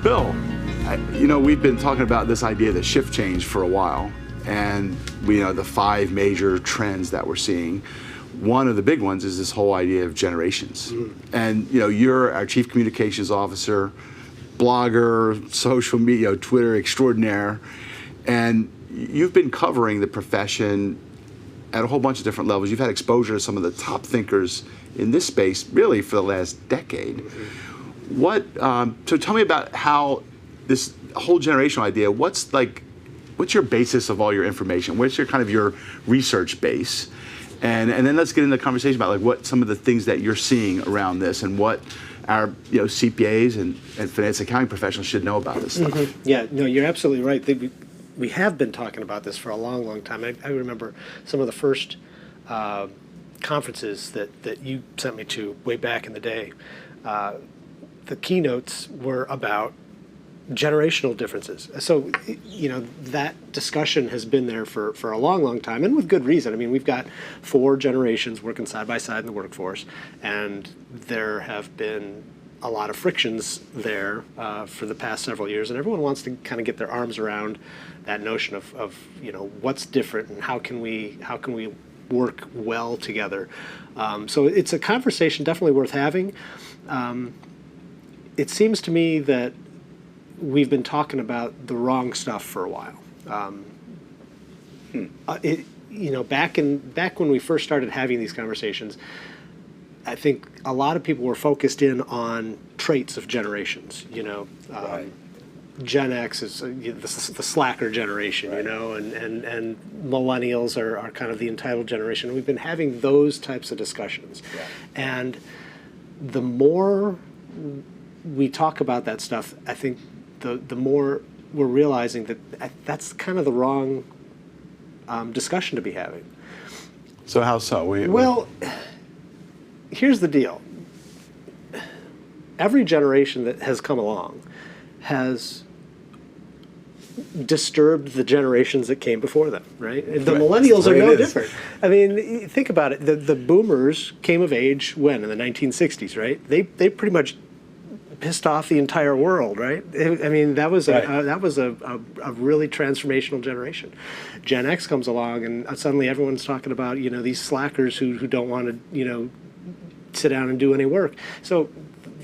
Bill, we've been talking about this idea of the shift change for a while, and we know the 5 major trends that we're seeing. One of the big ones is this whole idea of generations. And you're our chief communications officer, blogger, social media, Twitter extraordinaire, and you've been covering the profession at a whole bunch of different levels. You've had exposure to some of the top thinkers in this space really for the last decade. So tell me about how this whole generational idea, what's your basis of all your information? What's your research base? And then let's get into the conversation about what some of the things that you're seeing around this and what our CPAs and finance accounting professionals should know about this stuff. Yeah, no, you're absolutely right. We have been talking about this for a long, long time. I remember some of the first conferences that you sent me to way back in the day. The keynotes were about generational differences. So, that discussion has been there for a long, long time, and with good reason. I mean, we've got 4 generations working side by side in the workforce, and there have been a lot of frictions there for the past several years, and everyone wants to kind of get their arms around that notion of what's different and how can we work well together. So it's a conversation definitely worth having. It seems to me that we've been talking about the wrong stuff for a while. Back when we first started having these conversations, I think a lot of people were focused in on traits of generations. Right. Gen X is the slacker generation, right. And millennials are kind of the entitled generation. We've been having those types of discussions, yeah. And the more we talk about that stuff, I think the more we're realizing that that's kind of the wrong discussion to be having. So how so? Well, here's the deal. Every generation that has come along has disturbed the generations that came before them, right? The millennials are no different. I mean, think about it. The boomers came of age when? In the 1960s, right? They pretty much pissed off the entire world, right? I mean, that was a really transformational generation. Gen X comes along, and suddenly everyone's talking about these slackers who don't want to sit down and do any work. So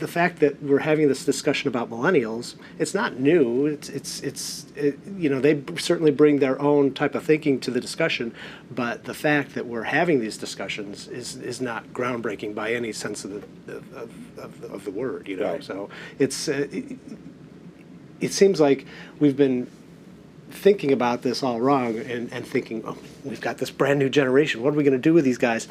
the fact that we're having this discussion about millennials, it's not new. They certainly bring their own type of thinking to the discussion, but the fact that we're having these discussions is not groundbreaking by any sense of the word. Right. So it seems like we've been thinking about this all wrong and thinking, oh, we've got this brand new generation. What are we going to do with these guys?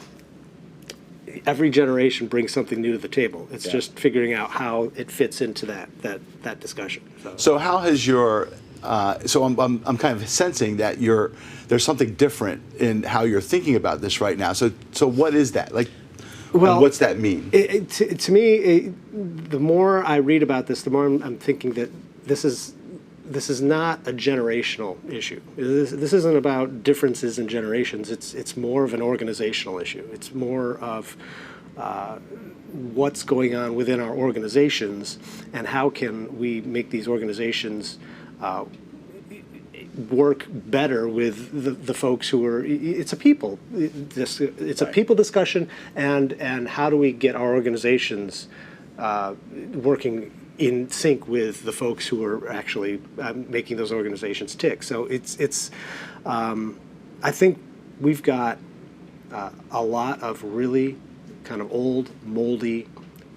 Every generation brings something new to the table. It's just figuring out how it fits into that discussion. So how has your so I'm kind of sensing that there's something different in how you're thinking about this right now. So what is that? Well, what's that mean? To me, the more I read about this, the more I'm thinking that this is not a generational issue. This isn't about differences in generations. It's more of an organizational issue. It's more of what's going on within our organizations and how can we make these organizations work better with the folks who are. It's a people. It's a people discussion, and how do we get our organizations working in sync with the folks who are actually making those organizations tick. So it's I think we've got a lot of really kind of old, moldy,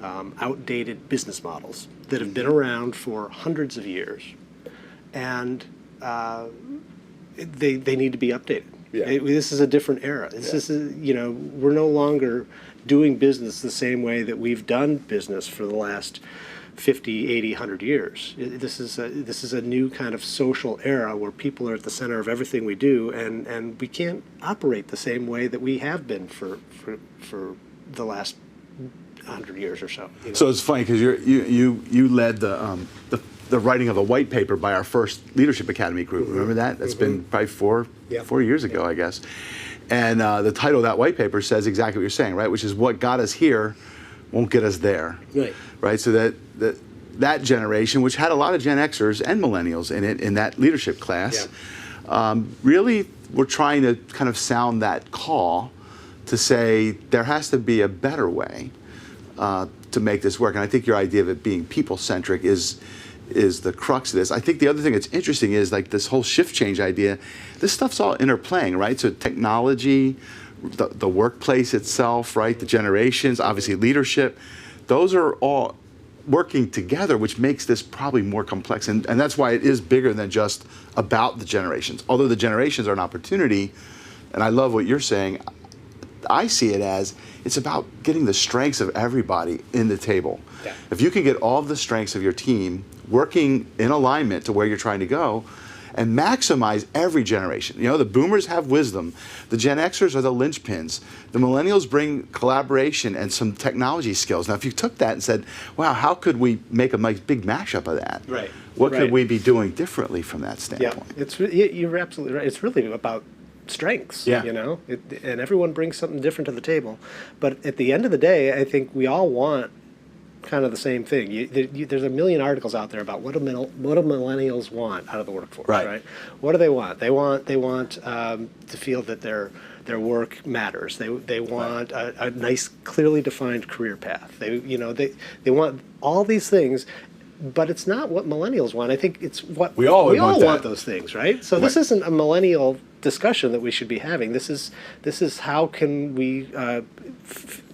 outdated business models that have been around for hundreds of years, and they need to be updated. Yeah. This is a different era. This is we're no longer doing business the same way that we've done business for the last 50, 80, 100 years. This is a new kind of social era where people are at the center of everything we do, and we can't operate the same way that we have been for the last 100 years or so. So it's funny because you led the writing of a white paper by our first Leadership Academy group. Remember that? That's been probably four years ago, I guess. And the title of that white paper says exactly what you're saying, right? Which is what got us here won't get us there. Right. Right. So that that generation, which had a lot of Gen Xers and millennials in it, in that leadership class, really were trying to kind of sound that call to say there has to be a better way to make this work. And I think your idea of it being people-centric is the crux of this. I think the other thing that's interesting is like this whole shift change idea. This stuff's all interplaying, right? So technology, the workplace itself, right? The generations, obviously leadership. Those are all working together, which makes this probably more complex. And that's why it is bigger than just about the generations. Although the generations are an opportunity, and I love what you're saying, I see it as it's about getting the strengths of everybody in the table. Yeah. If you can get all of the strengths of your team working in alignment to where you're trying to go, and maximize every generation. You know, the boomers have wisdom. The Gen Xers are the linchpins. The millennials bring collaboration and some technology skills. Now, if you took that and said, wow, how could we make a nice big mashup of that? Right. What could we be doing differently from that standpoint? Yeah, you're absolutely right. It's really about strengths, you know, and everyone brings something different to the table. But at the end of the day, I think we all want kind of the same thing. There's a million articles out there about what do millennials want out of the workforce, right? What do they want? They want to feel that their work matters. They want a nice, clearly defined career path. They want all these things. But it's not what millennials want. I think it's what we all want those things, right? So this isn't a millennial discussion that we should be having. This is how can we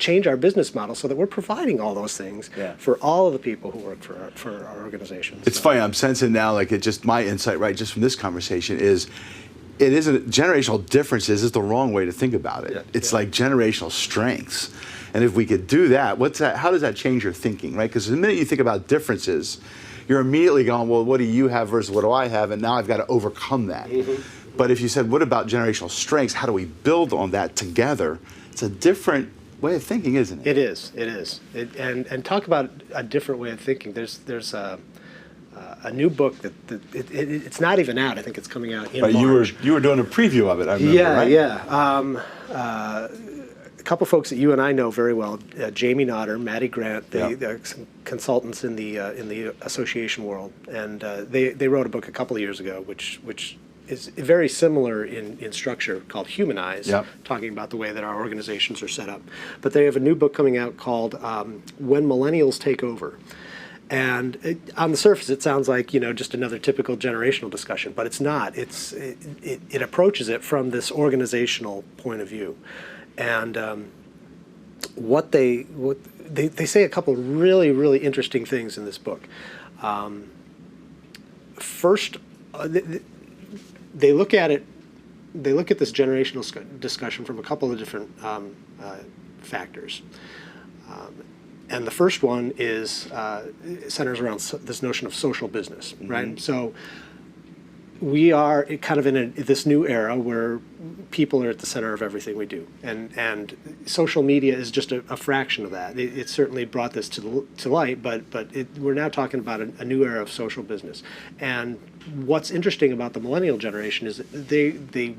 change our business model so that we're providing all those things for all of the people who work for our organizations. It's funny. I'm sensing now, like my insight, right, just from this conversation is. It isn't generational differences is the wrong way to think about it. It's like generational strengths. And if we could do that, how does that change your thinking, right? Because the minute you think about differences, you're immediately going, well, what do you have versus what do I have? And now I've got to overcome that. But if you said, what about generational strengths? How do we build on that together? It's a different way of thinking, isn't it? It is. And talk about a different way of thinking. There's a new book that it's not even out. I think it's coming out in March. You were doing a preview of it, I remember, right? A couple folks that you and I know very well, Jamie Nodder, Matty Grant, they're consultants in the association world, and they wrote a book a couple of years ago, which is very similar in structure, called Humanize, talking about the way that our organizations are set up. But they have a new book coming out called When Millennials Take Over. And on the surface, it sounds like, just another typical generational discussion, but it's not. It approaches it from this organizational point of view. And they say a couple of really, really interesting things in this book. First, they look at it. They look at this generational discussion from a couple of different factors. And the first one is centers around this notion of social business, right? So we are kind of in this new era where people are at the center of everything we do, and social media is just a fraction of that. It certainly brought this to light, but we're now talking about a new era of social business. And what's interesting about the millennial generation is that they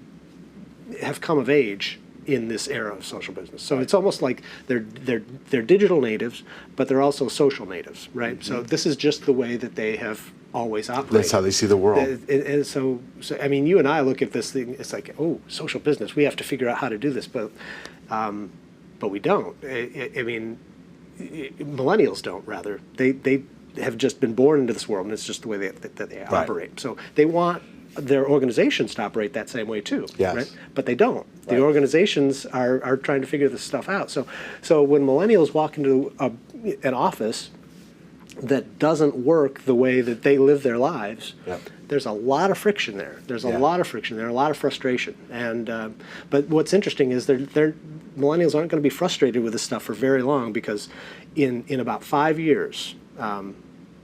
have come of age in this era of social business. So it's almost like they're digital natives, but they're also social natives, right? So this is just the way that they have always operated. That's how they see the world. And so I mean, you and I look at this thing, it's like, oh, social business, we have to figure out how to do this, but we don't. I mean, millennials don't, rather. They have just been born into this world, and it's just the way that they operate. So they want their organizations to operate that same way too, right? But they don't. The organizations are trying to figure this stuff out. So when millennials walk into an office that doesn't work the way that they live their lives, there's a lot of friction there. There's a lot of friction there, a lot of frustration. And but what's interesting is millennials aren't going to be frustrated with this stuff for very long, because in about 5 years, I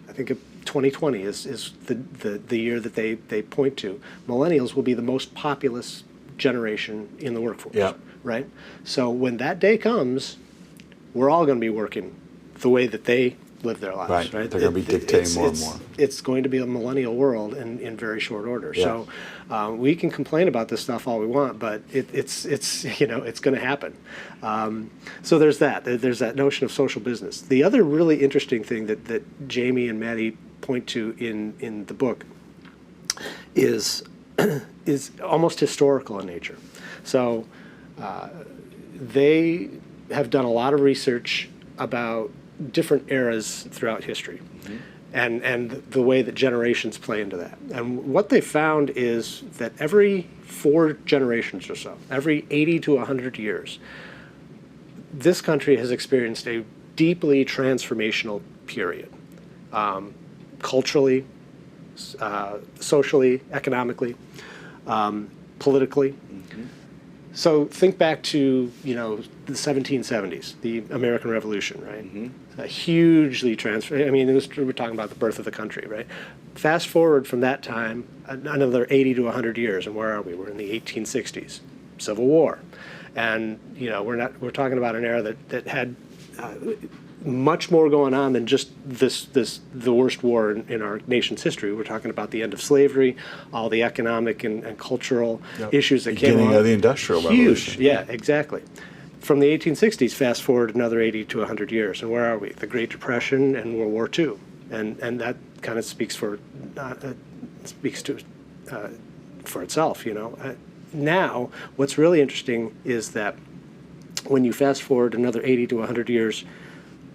think 2020 is the year that they point to. Millennials will be the most populous generation in the workforce, right? So when that day comes, we're all going to be working the way that they live their lives. Right. Right. They're going to be dictating more and more. It's going to be a millennial world in very short order. Yeah. So we can complain about this stuff all we want, but it's going to happen. So there's that. There's that notion of social business. The other really interesting thing that Jamie and Maddie point to in the book is almost historical in nature. So they have done a lot of research about different eras throughout history, and the way that generations play into that. And what they found is that every 4 generations or so, every 80 to 100 years, this country has experienced a deeply transformational period, culturally, socially, economically, politically. So think back to the 1770s, the American Revolution, right? A hugely we're talking about the birth of the country, right? Fast forward from that time another 80 to 100 years, and where are we? We're in the 1860s, Civil War, and we're talking about an era that had much more going on than just the worst war in our nation's history. We're talking about the end of slavery, all the economic and cultural issues that came along. Beginning of the Industrial Revolution. Huge, yeah, exactly. From the 1860s, fast forward another 80 to 100 years, and where are we? The Great Depression and World War II, and that kind of speaks for itself. Now, what's really interesting is that when you fast forward another 80 to 100 years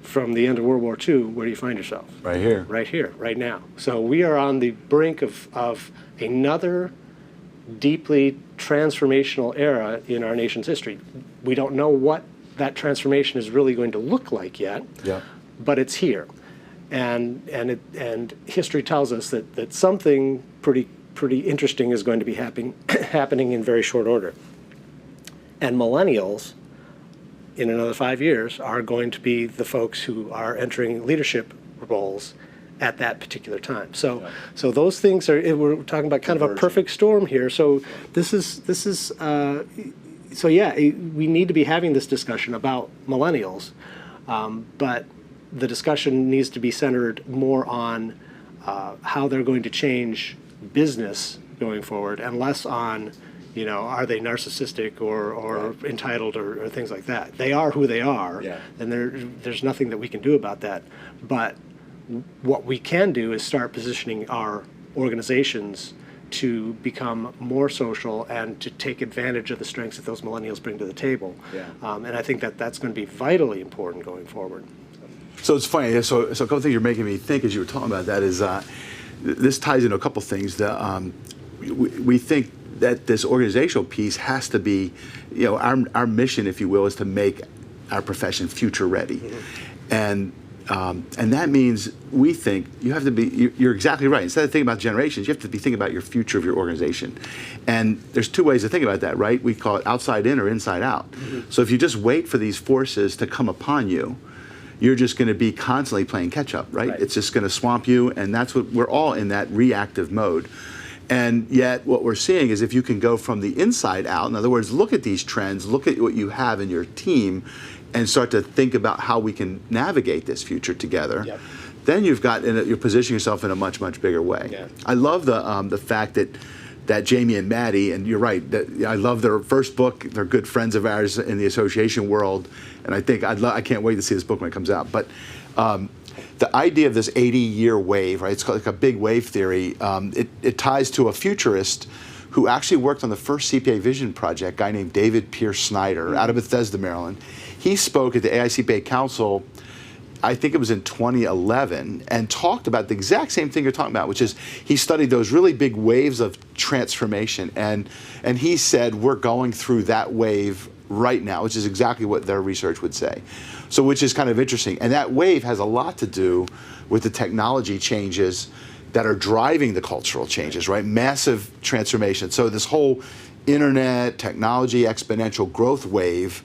from the end of World War II, where do you find yourself? Right here. Right here, right now. So we are on the brink of another deeply transformational era in our nation's history. We don't know what that transformation is really going to look like yet, but it's here. And history tells us that something pretty interesting is going to be happening in very short order. And millennials, in another 5 years, are going to be the folks who are entering leadership roles at that particular time. So those things we're talking about kind of a perfect storm here. So we need to be having this discussion about millennials, but the discussion needs to be centered more on how they're going to change business going forward, and less on are they narcissistic or entitled or things like that. They are who they are, and there's nothing that we can do about that. But what we can do is start positioning our organizations to become more social and to take advantage of the strengths that those millennials bring to the table. And I think that's going to be vitally important going forward. So it's funny. So a couple things you're making me think as you were talking about that is this ties into a couple things. We think that this organizational piece has to be, our mission, if you will, is to make our profession future ready. And that means we think you have to be, you're exactly right. Instead of thinking about generations, you have to be thinking about your future of your organization. And there's 2 ways to think about that, right? We call it outside in or inside out. So if you just wait for these forces to come upon you, you're just going to be constantly playing catch up, right? It's just going to swamp you, and that's what we're all in, that reactive mode. And yet what we're seeing is if you can go from the inside out, in other words, look at these trends, look at what you have in your team, and start to think about how we can navigate this future together, then you're positioning yourself in a much, much bigger way. I love the fact that Jamie and Maddie, and you're right, I love their first book. They're good friends of ours in the association world, and I think I can't wait to see this book when it comes out. But the idea of this 80-year wave, right? It's called like a big wave theory. It ties to a futurist who actually worked on the first CPA vision project, a guy named David Pierce Snyder out of Bethesda, Maryland. He spoke at the AICPA Council, I think it was in 2011, and talked about the exact same thing you're talking about, which is he studied those really big waves of transformation, and he said we're going through that wave right now, which is exactly what their research would say. So which is kind of interesting. And that wave has a lot to do with the technology changes that are driving the cultural changes, right? Massive transformation. So this whole internet, technology, exponential growth wave,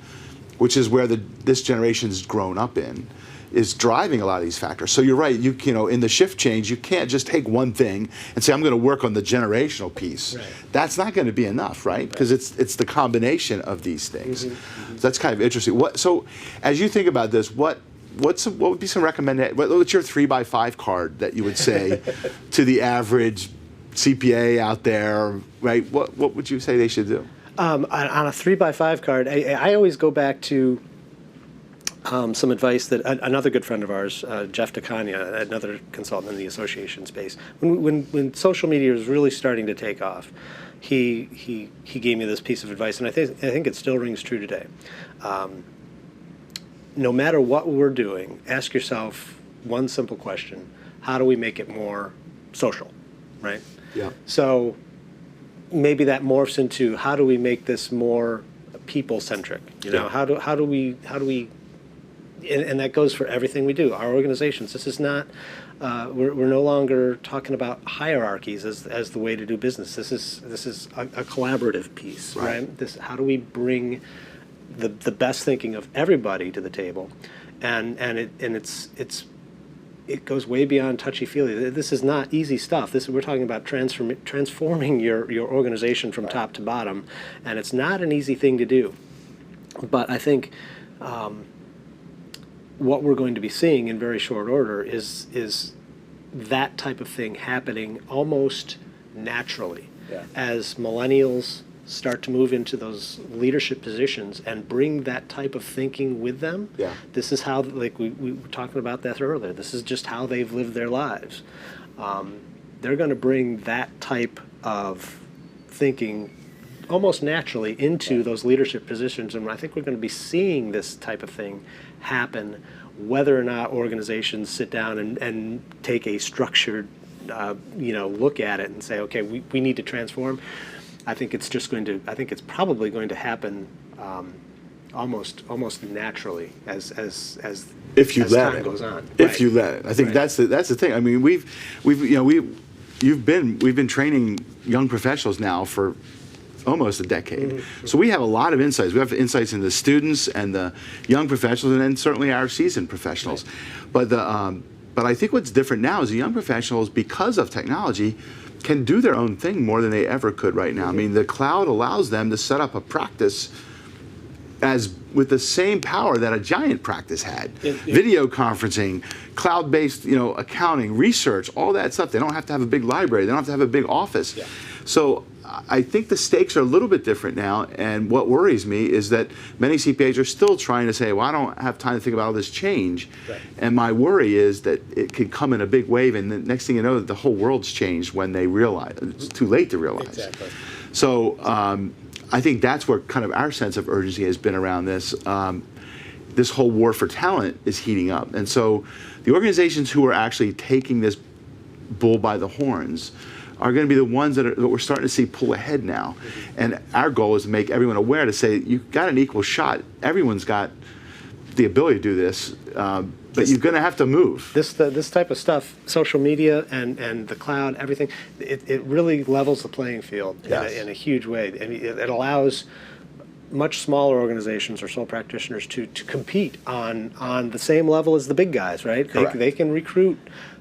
which is where this generation's grown up in, is driving a lot of these factors. So you're right, in the shift change, you can't just take one thing and say, I'm going to work on the generational piece. That's not going to be enough, right? Because it's the combination of these things. So that's kind of interesting. So as you think about this, what what would be some recommended? What's your 3x5 card that you would say to the average CPA out there? Right? What would you say they should do? On a 3x5 card, I always go back to some advice that another good friend of ours, Jeff DeCania, another consultant in the association space, when social media was really starting to take off, he gave me this piece of advice, and I think it still rings true today. No matter what we're doing, ask yourself one simple question: how do we make it more social, right? Yeah. So maybe that morphs into how do we make this more people-centric? You know, how do we and that goes for everything we do. Our organizations. This is not. We're no longer talking about hierarchies as the way to do business. This is a collaborative piece, right? How do we bring the best thinking of everybody to the table, and it goes way beyond touchy-feely. This is not easy stuff. We're talking about transforming your organization from top to bottom, and it's not an easy thing to do. But I think what we're going to be seeing in very short order is that type of thing happening almost naturally as millennials start to move into those leadership positions and bring that type of thinking with them. Yeah. This is how, like we were talking about that earlier, this is just how they've lived their lives. They're going to bring that type of thinking almost naturally into those leadership positions, and I think we're going to be seeing this type of thing happen whether or not organizations sit down and take a structured look at it and say, okay, we need to transform. I think it's probably going to happen almost naturally as time goes on. If you let it. I think that's the thing. I mean, we've been training young professionals now for almost a decade. Mm-hmm. So we have a lot of insights. We have insights into the students and the young professionals, and then certainly our seasoned professionals. Right. But I think what's different now is the young professionals, because of technology, can do their own thing more than they ever could right now. Mm-hmm. I mean, the cloud allows them to set up a practice with the same power that a giant practice had. Video conferencing, cloud-based, accounting, research, all that stuff. They don't have to have a big library. They don't have to have a big office. Yeah. So I think the stakes are a little bit different now, and what worries me is that many CPAs are still trying to say, well, I don't have time to think about all this change. Right. And my worry is that it could come in a big wave, and the next thing you know, the whole world's changed when they realize it's too late to realize. Exactly. So I think that's where kind of our sense of urgency has been around this. This whole war for talent is heating up. And so the organizations who are actually taking this bull by the horns are going to be the ones that we're starting to see pull ahead now. And our goal is to make everyone aware, to say, you've got an equal shot. Everyone's got the ability to do this, but you're going to have to move. This type of stuff, social media and the cloud, everything, it really levels the playing field in a huge way. I mean, it allows much smaller organizations or sole practitioners to compete on the same level as the big guys, right? They can recruit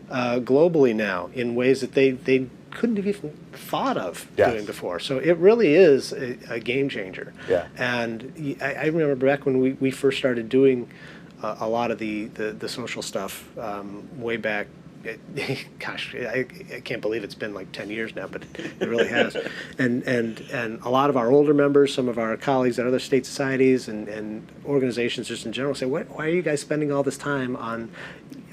globally now in ways that they couldn't have even thought of doing before. So it really is a game changer. Yeah. And I remember back when we first started doing a lot of the social stuff way back. Gosh, I can't believe it's been like 10 years now, but it really has. And a lot of our older members, some of our colleagues at other state societies and organizations just in general say, why are you guys spending all this time on,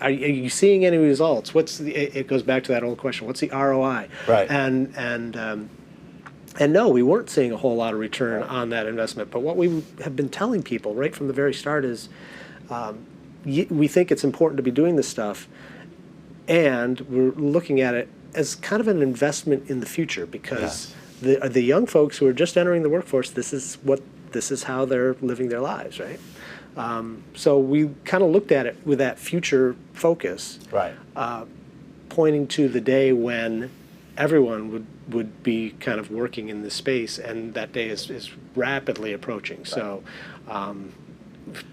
are you seeing any results? It goes back to that old question, what's the ROI? Right. And no, we weren't seeing a whole lot of return on that investment. But what we have been telling people right from the very start is we think it's important to be doing this stuff, and we're looking at it as kind of an investment in the future, because the young folks who are just entering the workforce, this is how they're living their lives, right? So we kind of looked at it with that future focus, right? Pointing to the day when everyone would be kind of working in this space, and that day is rapidly approaching. Right. So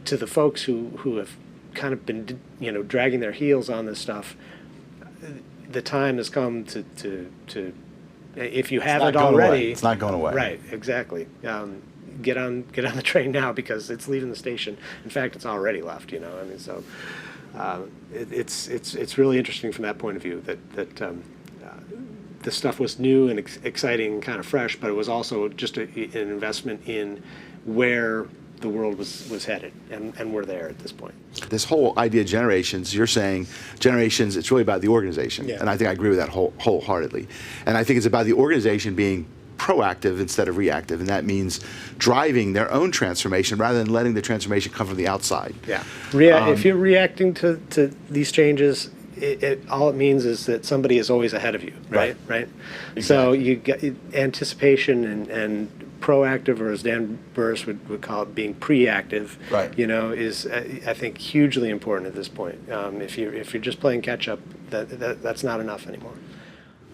to the folks who have kind of been dragging their heels on this stuff, the time has come to if you haven't already. It's not going away. Right, exactly. get on the train now because it's leaving the station. In fact, it's already left. I mean, so it's really interesting from that point of view that this stuff was new and exciting and kind of fresh, but it was also just an investment in where the world was headed, and we're there at this point. This whole idea of generations, you're saying generations, it's really about the organization. Yeah. And I think I agree with that wholeheartedly. And I think it's about the organization being proactive instead of reactive, and that means driving their own transformation rather than letting the transformation come from the outside. Yeah. If you're reacting to these changes, all it means is that somebody is always ahead of you, right? Exactly. So you get anticipation and proactive, or as Dan Burris would call it, being preactive, right, is I think hugely important at this point. If you're just playing catch up, that's not enough anymore.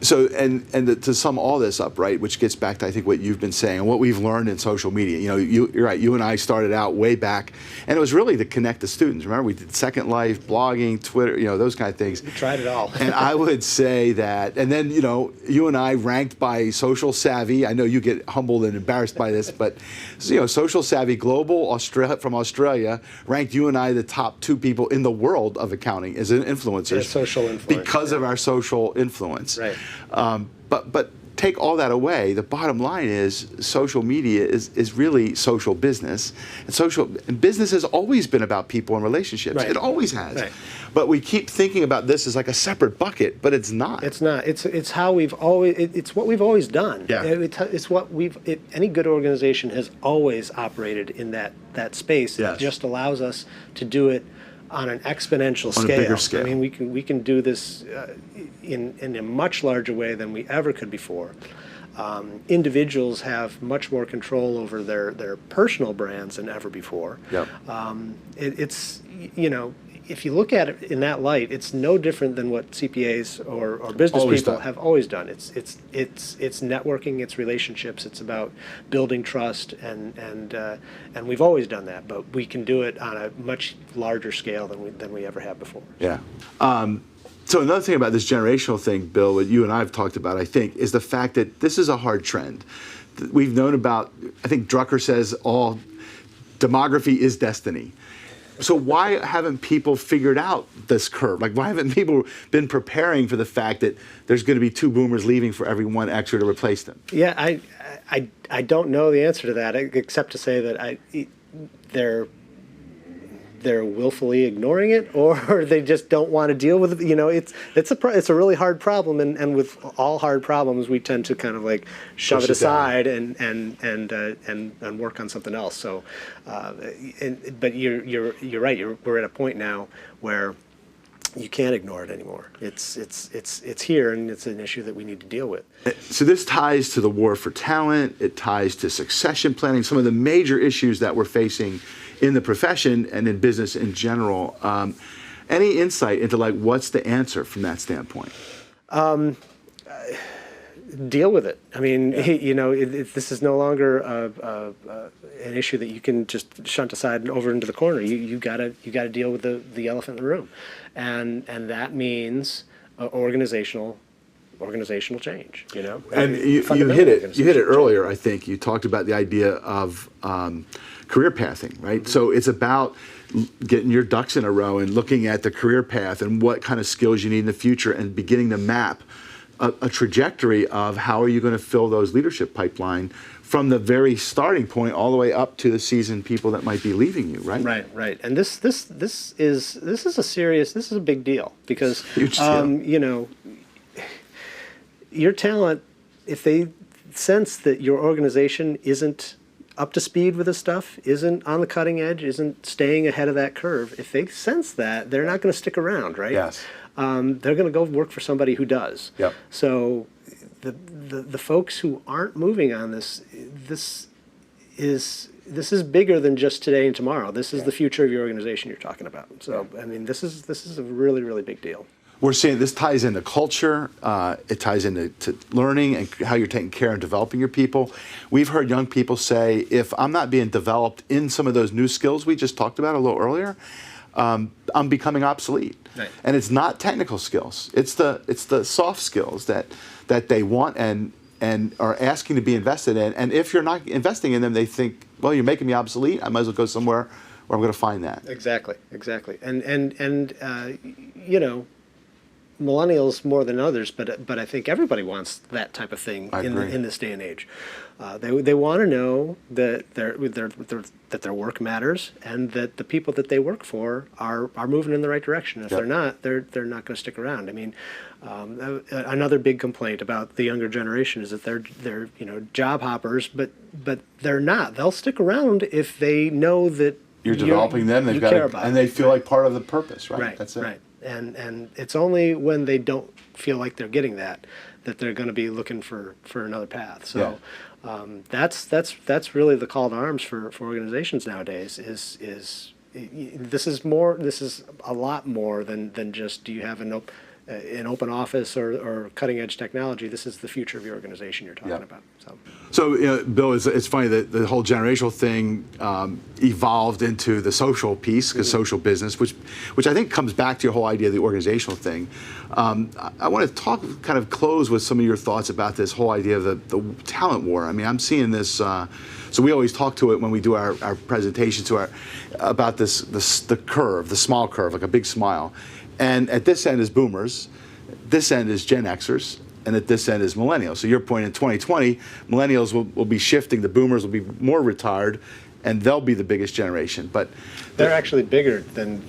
So, to sum all this up, right, which gets back to, I think, what you've been saying and what we've learned in social media. You're right, you and I started out way back, and it was really to connect the students. Remember, we did Second Life, blogging, Twitter, those kind of things. We tried it all. And I would say that, and then, you and I ranked by social savvy. I know you get humbled and embarrassed by this, but, Social Savvy Global from Australia ranked you and I the top 2 people in the world of accounting as influencers. Yeah, social influence. Because of our social influence. Right. But take all that away, the bottom line is social media is really social business. And business has always been about people and relationships. Right. It always has. Right. But we keep thinking about this as like a separate bucket, but it's not. It's not. It's how we've always. It's what we've always done. Yeah. It's what any good organization has always operated in that space. Yes. It just allows us to do it on an exponential scale. On a bigger scale. I mean, we can do this in a much larger way than we ever could before. Individuals have much more control over their personal brands than ever before. Yep. It's if you look at it in that light, it's no different than what CPAs or business Always people done. have always done. It's networking, it's relationships, it's about building trust, and we've always done that. But we can do it on a much larger scale than we ever have before. Yeah. So another thing about this generational thing, Bill, that you and I have talked about, I think, is the fact that this is a hard trend. We've known about, I think Drucker says, all demography is destiny. So why haven't people figured out this curve? Like, why haven't people been preparing for the fact that there's going to be 2 boomers leaving for every 1 extra to replace them? Yeah, I don't know the answer to that, except to say that they're willfully ignoring it, or they just don't want to deal with it. It's a really hard problem, and with all hard problems, we tend to kind of like shove it aside and work on something else. So, but you're right. We're at a point now where you can't ignore it anymore. It's here, and it's an issue that we need to deal with. So this ties to the war for talent. It ties to succession planning. Some of the major issues that we're facing in the profession and in business in general. Any insight into what's the answer from that standpoint? Deal with it. I mean, this is no longer an issue that you can just shunt aside and over into the corner. You gotta deal with the elephant in the room, and that means organizational change. And you hit it earlier. I think you talked about the idea of career pathing, right? Mm-hmm. So it's about getting your ducks in a row and looking at the career path and what kind of skills you need in the future, and beginning to map a trajectory of how are you going to fill those leadership pipeline from the very starting point all the way up to the seasoned people that might be leaving you, right? Right. And this is a big deal, because Huge deal. Your talent, if they sense that your organization isn't up to speed with this stuff, isn't on the cutting edge, isn't staying ahead of that curve, if they sense that, they're not going to stick around, right? Yes. They're going to go work for somebody who does. Yep. So the folks who aren't moving on this is bigger than just today and tomorrow. This is the future of your organization you're talking about. So I mean, this is a really, really big deal. We're seeing this ties into culture, it ties into learning and how you're taking care and developing your people. We've heard young people say, if I'm not being developed in some of those new skills we just talked about a little earlier, I'm becoming obsolete. Right. And it's not technical skills. It's the soft skills that they want, and and are asking to be invested in. And if you're not investing in them, they think, well, you're making me obsolete. I might as well go somewhere where I'm going to find that. Exactly. And you know, millennials more than others, but I think everybody wants that type of thing in this day and age. They want to know that that their work matters and that the people that they work for are moving in the right direction. If they're not, they're not going to stick around. I mean, another big complaint about the younger generation is that they're job hoppers, but they're not. They'll stick around if they know that you're developing them. They've got and they feel like part of the purpose, right? That's it. Right. And it's only when they don't feel like they're getting that they're going to be looking for another path. So that's really the call to arms for organizations nowadays. This is a lot more than just, do you have an open office or cutting edge technology? This is the future of your organization you're talking about. So Bill, it's funny that the whole generational thing evolved into the social piece, because social business, which I think comes back to your whole idea of the organizational thing. I want to kind of close with some of your thoughts about this whole idea of the talent war. I mean, I'm seeing this. So we always talk to it when we do our presentations about the curve, the smile curve, like a big smile. And at this end is boomers, this end is Gen Xers, and at this end is millennials. So your point, in 2020, millennials will be shifting, the boomers will be more retired, and they'll be the biggest generation. But they're actually bigger than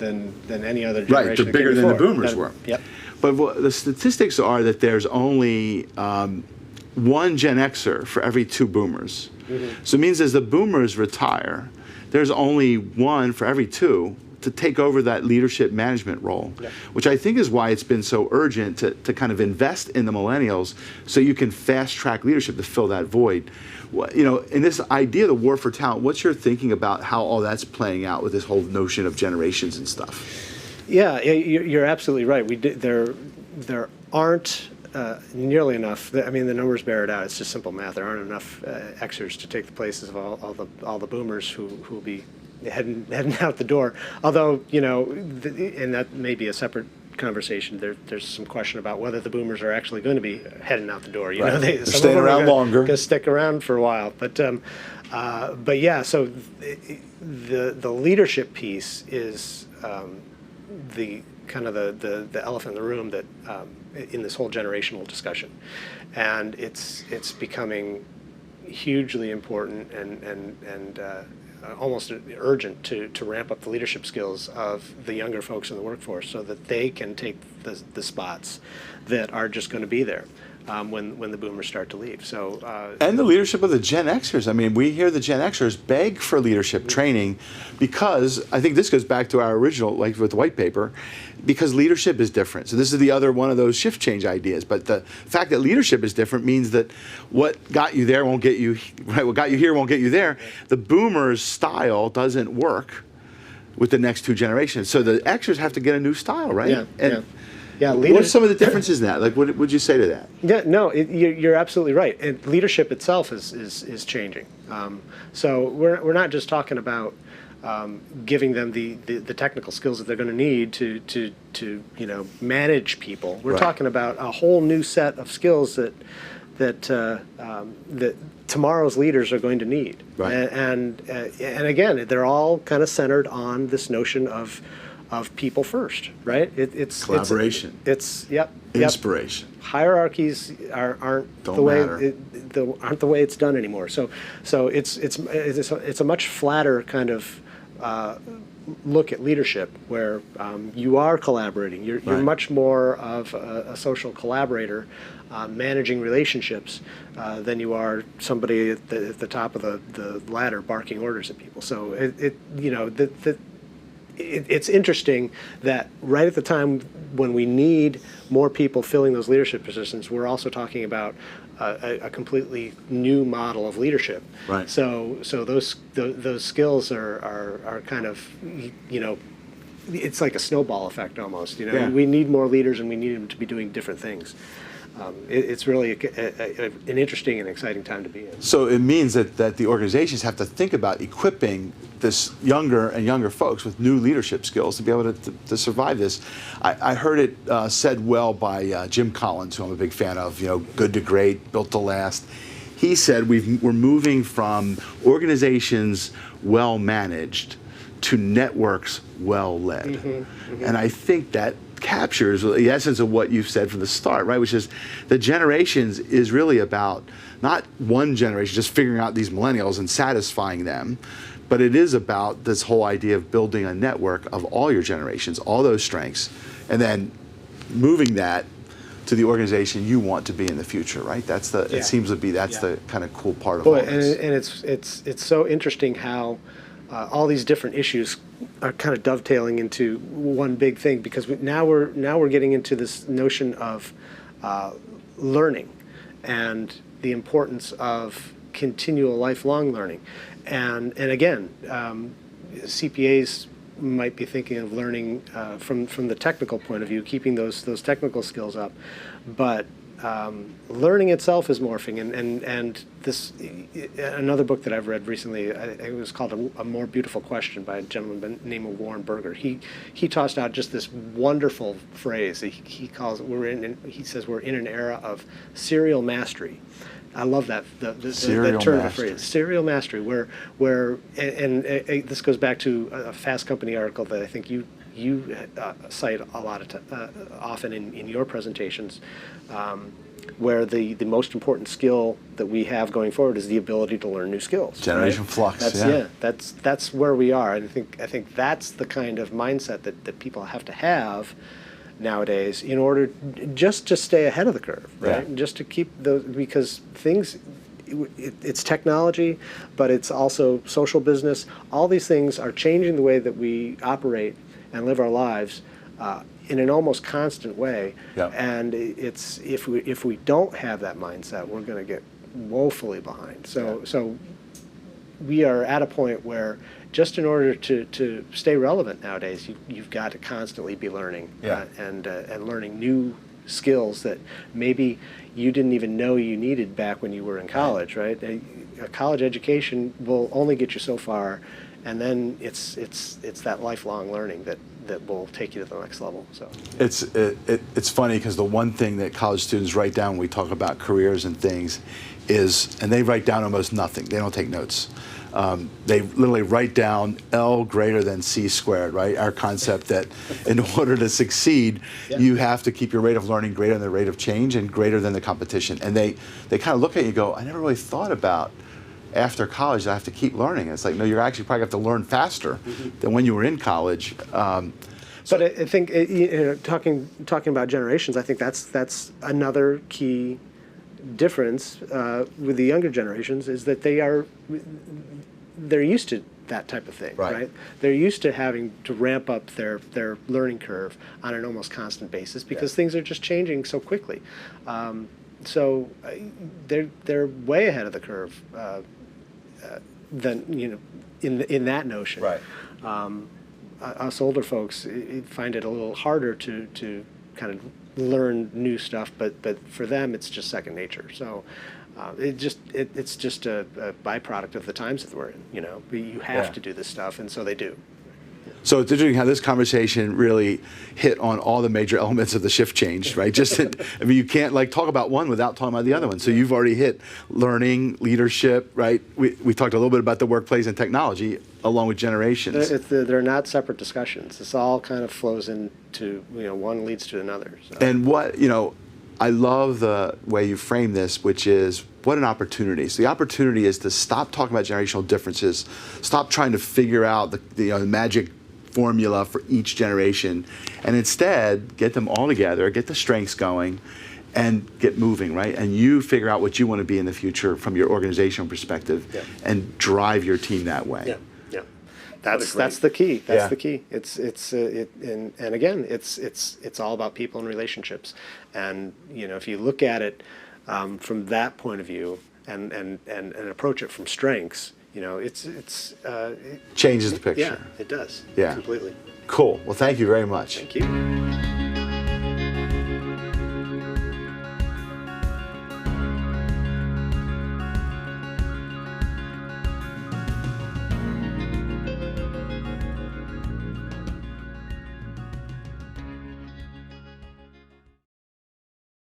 any other generation. Right, they're bigger than the boomers were. Yep. But the statistics are that there's only one Gen Xer for every 2 boomers. Mm-hmm. So it means as the boomers retire, there's only one for every 2 to take over that leadership management role, which I think is why it's been so urgent to kind of invest in the millennials so you can fast track leadership to fill that void. In this idea of the war for talent, what's your thinking about how all that's playing out with this whole notion of generations and stuff? Yeah, you're absolutely right. There aren't nearly enough. I mean, the numbers bear it out. It's just simple math. There aren't enough Xers to take the places of all the boomers who will be heading out the door. Although, and that may be a separate conversation. There's some question about whether the boomers are actually going to be heading out the door. They're staying around longer. Going to stick around for a while. But yeah. So the leadership piece is the kind of the elephant in the room that in this whole generational discussion, and it's becoming hugely important and almost urgent to ramp up the leadership skills of the younger folks in the workforce so that they can take the spots that are just going to be there when the boomers start to leave. So and the leadership of the Gen Xers. I mean, we hear the Gen Xers beg for leadership training because I think this goes back to our original, like with the white paper, because leadership is different. So this is the other one of those shift change ideas. But the fact that leadership is different means that what got you there won't get you, right? What got you here won't get you there. The boomers' style doesn't work with the next 2 generations. So the Xers have to get a new style, right? Yeah. What are some of the differences in that? Like, what would you say to that? Yeah, no, you're absolutely right. And leadership itself is changing. So we're not just talking about giving them the technical skills that they're going to need to manage people. We're talking about a whole new set of skills that tomorrow's leaders are going to need. Right. And again, they're all kind of centered on this notion of people first, right? It's collaboration. Inspiration. Hierarchies aren't the way it's done anymore. So it's a much flatter kind of look at leadership where you are collaborating. You're much more of a social collaborator, managing relationships than you are somebody at the top of the ladder barking orders at people. So it's interesting that right at the time when we need more people filling those leadership positions, we're also talking about a completely new model of leadership. Right. So those skills are kind of, it's like a snowball effect almost. We need more leaders and we need them to be doing different things. it's really an interesting and exciting time to be in. So it means that the organizations have to think about equipping this younger and younger folks with new leadership skills to be able to survive this. I heard it said well by Jim Collins, who I'm a big fan of, good to great, built to last. He said we're moving from organizations well managed to networks well led. Mm-hmm, mm-hmm. And I think that captures the essence of what you've said from the start, right? Which is the generations is really about not one generation just figuring out these millennials and satisfying them, but it is about this whole idea of building a network of all your generations, all those strengths, and then moving that to the organization you want to be in the future, right? That's the. It seems to be the kind of cool part of all this. And it's so interesting how all these different issues are kind of dovetailing into one big thing, because now we're getting into this notion of learning and the importance of continual lifelong learning, and again, CPAs might be thinking of learning from the technical point of view, keeping those technical skills up, but learning itself is morphing, and this another book that I've read recently, it was called A More Beautiful Question by a gentleman by the name of Warren Berger. He tossed out just this wonderful phrase. He calls it, he says we're in an era of serial mastery. I love that that term of phrase, serial mastery, where this goes back to a Fast Company article that I think you cite a lot of often in your presentations, where the most important skill that we have going forward is the ability to learn new skills. Generation flux. That's where we are, and I think that's the kind of mindset that people have to have nowadays in order just to stay ahead of the curve, right? Yeah. Just to keep those, because things, it's technology, but it's also social business. All these things are changing the way that we operate and live our lives in an almost constant way. Yeah. And it's if we don't have that mindset, we're going to get woefully behind. So we are at a point where just in order to stay relevant nowadays, you've got to constantly be learning and learning new skills that maybe you didn't even know you needed back when you were in college, right? A college education will only get you so far, and then it's that lifelong learning that will take you to the next level. So it's funny because the one thing that college students write down when we talk about careers and things is, and they write down almost nothing. They don't take notes. They literally write down L greater than C squared, right? Our concept that in order to succeed, you have to keep your rate of learning greater than the rate of change and greater than the competition. And they kind of look at you and go, I never really thought about after college I have to keep learning. And it's like, no, you're actually probably have to learn faster than when you were in college. But I think talking about generations, I think that's another key difference with the younger generations, is that they're used to that type of thing, right? They're used to having to ramp up their learning curve on an almost constant basis because things are just changing so quickly. So they're way ahead of the curve than in that notion. Right. Us older folks find it a little harder to kind of learn new stuff, but for them it's just second nature. So it's just a byproduct of the times that we're in. You have to do this stuff, and so they do. So it's interesting how this conversation really hit on all the major elements of the shift change, right? You can't talk about one without talking about the other one. So you've already hit learning, leadership, right? We talked a little bit about the workplace and technology along with generations. They're not separate discussions. This all kind of flows into, one leads to another. So. And I love the way you frame this, which is what an opportunity. So the opportunity is to stop talking about generational differences, stop trying to figure out the magic formula for each generation, and instead get them all together, get the strengths going, and get moving, right? And you figure out what you want to be in the future from your organizational perspective, and drive your team that way. Yeah. That's the key. That's the key. And again, it's all about people and relationships. And if you look at it from that point of view and approach it from strengths, changes the picture. Yeah, it does. Yeah, completely. Cool. Well, thank you very much. Thank you.